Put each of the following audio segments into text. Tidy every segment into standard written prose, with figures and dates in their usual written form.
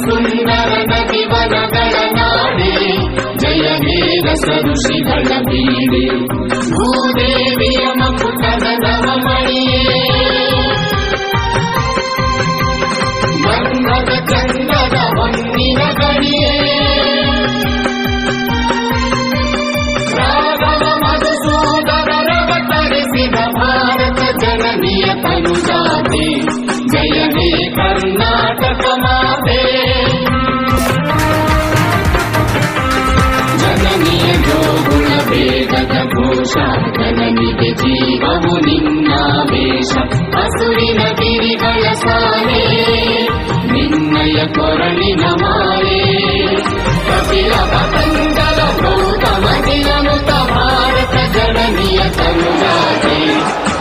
ಸುಂದರ ನದಿವನಗಳ ನಾಡೆ, ಜಯ ಹೇ ರಸ ಋಷಿಗಳ ಬೀಡೆ, ಭೂದೇವಿಯ ಮಕುಟದ ನವಮಣಿಯೇ, ಗಂಧದ ಚಂದದ ಹೊನ್ನಿನ ಗಣಿಯೇ, ರಾಘವ ಮಧುಸೂದನರವ ತರಿಸಿದ ಭಾರತ ಜನನಿಯ ತನುಜಾತೆ, ಜಯ ಹೇ ಕರ್ನಾಟಕ ಮಾತೆ, ಜನನಿಯ ಜೋಗುಳ ಬೇಗದ ಘೋಷ, ಜನನಿಗೆ ಜೀವವು ನಿನ್ನಾವೇಶ, ಹಸುರಿನ ಗಿರಿಗಳ ಸಾಲೆ, ನಿನ್ನಯ ಕೊರಳಿನ ಮಾಲೆ, ಕಪಿಲ ಪತಂಜಲ ಗೌತಮ ದಿನನುತ ಭಾರತ ಜನನಿಯ ತನುಜಾತೆ,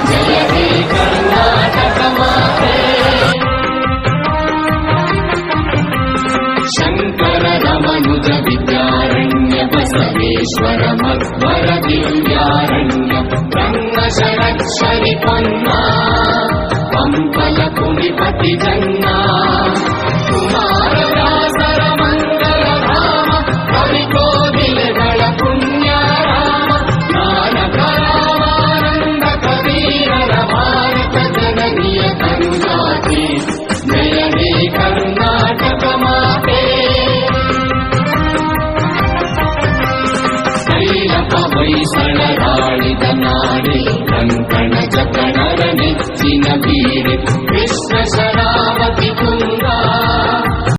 ಜಯ ಹೇ ಕರ್ನಾಟಕ ಮಾತೆ, ಶಂಕರ ರಮನುಜ ವಿದ್ಯಾರಣ್ಯ, ಬಸವೇಶ್ವರ ಮಧ್ವರ ದಿವ್ಯಾರಣ್ಯ, ರಂಗ ಷಡಕ್ಷರಿ ಪೊನ್ನ, ಪಂಪಲ ಕುಣಿಪತಿ ಜನ್ನ, ಕುಮಾರ ವ್ಯಾಸರ ಮಂಗಲ ಧಾಮ, ಕವಿಕೋಗಿಲೆಗಳ ಪುಣ್ಯಾರಾಮ, ನಾನಕ ರಾಮಾನಂದ ಕಬೀರರ ಭಾರತ ಜನನಿಯ ತನುಜಾತೆ, ಜಯ ಹೇ ಕರ್ನಾಟಕ ಮಾತೆ, ಕೈಲಪ ಹೊಯ್ಸಳರಾಳಿದ ನಾಡೆ, ಕಂಕಣ ಜಕಣರ ನೆಚ್ಚಿನ ಬೀಡೆ,